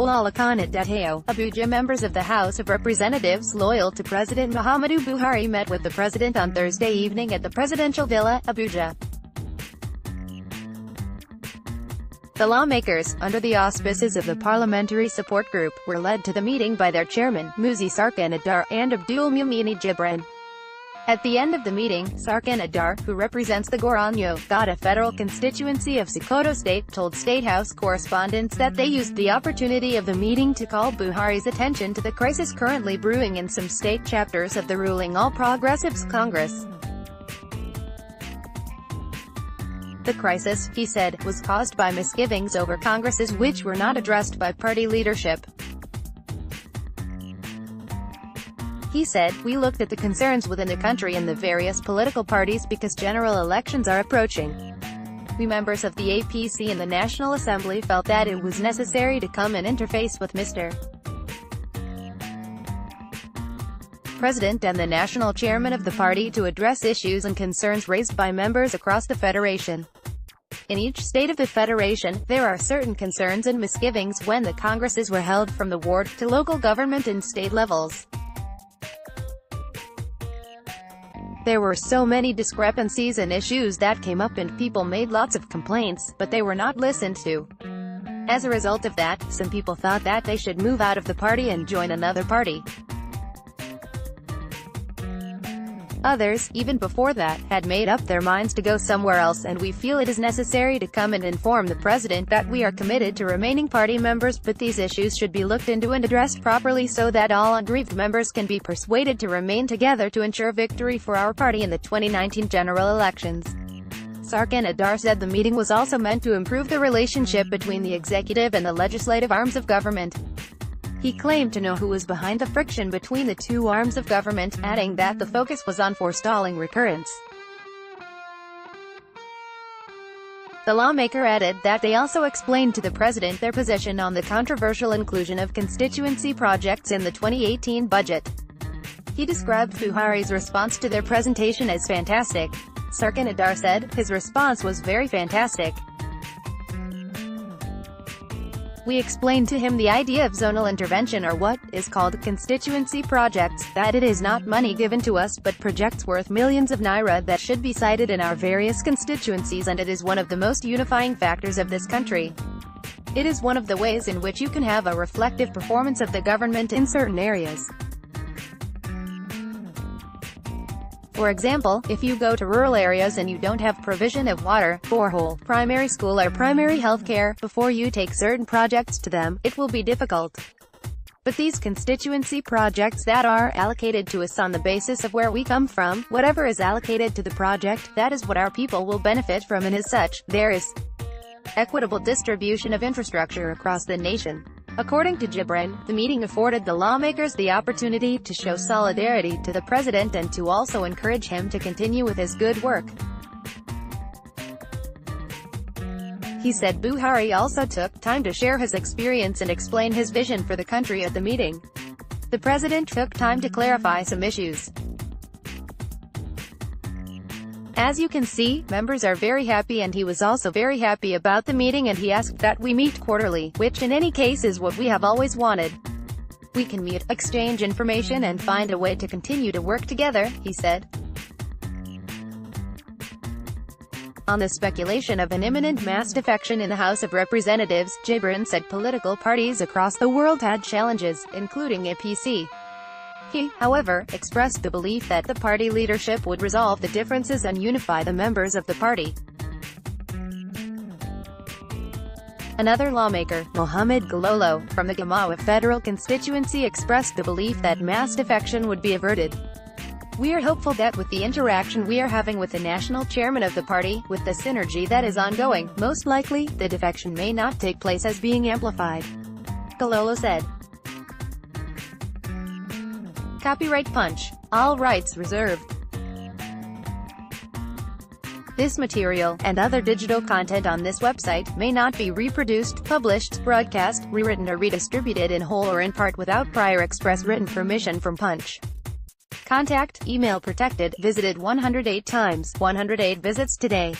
Olalekan Adetayo, Abuja members of the House of Representatives loyal to President Muhammadu Buhari met with the president on Thursday evening at the Presidential Villa, Abuja. The lawmakers, under the auspices of the Parliamentary Support Group, were led to the meeting by their chairman, Musa Sarkin-Adar, and Abdulmumini Jibrin. At the end of the meeting, Sarkin-Adar, who represents the Goronyo, Gada federal constituency of Sokoto state, told State House correspondents that they used the opportunity of the meeting to call Buhari's attention to the crisis currently brewing in some state chapters of the ruling All Progressives Congress. The crisis, he said, was caused by misgivings over Congresses which were not addressed by party leadership. He said, "We looked at the concerns within the country and the various political parties because general elections are approaching. We members of the APC in the National Assembly felt that it was necessary to come and interface with Mr. President and the national chairman of the party to address issues and concerns raised by members across the federation. In each state of the federation, there are certain concerns and misgivings when the Congresses were held from the ward to local government and state levels. There were so many discrepancies and issues that came up and people made lots of complaints, but they were not listened to. As a result of that, some people thought that they should move out of the party and join another party. Others, even before that, had made up their minds to go somewhere else, and we feel it is necessary to come and inform the President that we are committed to remaining party members, but these issues should be looked into and addressed properly so that all aggrieved members can be persuaded to remain together to ensure victory for our party in the 2019 general elections." Sarkin-Adar said the meeting was also meant to improve the relationship between the executive and the legislative arms of government. He claimed to know who was behind the friction between the two arms of government, adding that the focus was on forestalling recurrence. The lawmaker added that they also explained to the president their position on the controversial inclusion of constituency projects in the 2018 budget. He described Buhari's response to their presentation as fantastic. Sarkin-Adar said, "His response was very fantastic. We explained to him the idea of zonal intervention, or what is called constituency projects, that it is not money given to us but projects worth millions of naira that should be cited in our various constituencies, and it is one of the most unifying factors of this country. It is one of the ways in which you can have a reflective performance of the government in certain areas. For example, if you go to rural areas and you don't have provision of water, borehole, primary school or primary health care, before you take certain projects to them, it will be difficult. But these constituency projects that are allocated to us on the basis of where we come from, whatever is allocated to the project, that is what our people will benefit from, and as such, there is equitable distribution of infrastructure across the nation." According to Jibrin, the meeting afforded the lawmakers the opportunity to show solidarity to the president and to also encourage him to continue with his good work. He said Buhari also took time to share his experience and explain his vision for the country at the meeting. The president took time to clarify some issues. "As you can see, members are very happy, and he was also very happy about the meeting, and he asked that we meet quarterly, which in any case is what we have always wanted. We can meet, exchange information and find a way to continue to work together," he said. On the speculation of an imminent mass defection in the House of Representatives, Jibrin said political parties across the world had challenges, including APC. He, however, expressed the belief that the party leadership would resolve the differences and unify the members of the party. Another lawmaker, Mohammed Gololo, from the Gamawa federal constituency, expressed the belief that mass defection would be averted. "We are hopeful that with the interaction we are having with the national chairman of the party, with the synergy that is ongoing, most likely, the defection may not take place as being amplified," Gololo said. Copyright Punch. All rights reserved. This material, and other digital content on this website, may not be reproduced, published, broadcast, rewritten or redistributed in whole or in part without prior express written permission from Punch. Contact, email protected, visited 108 times, 108 visits today.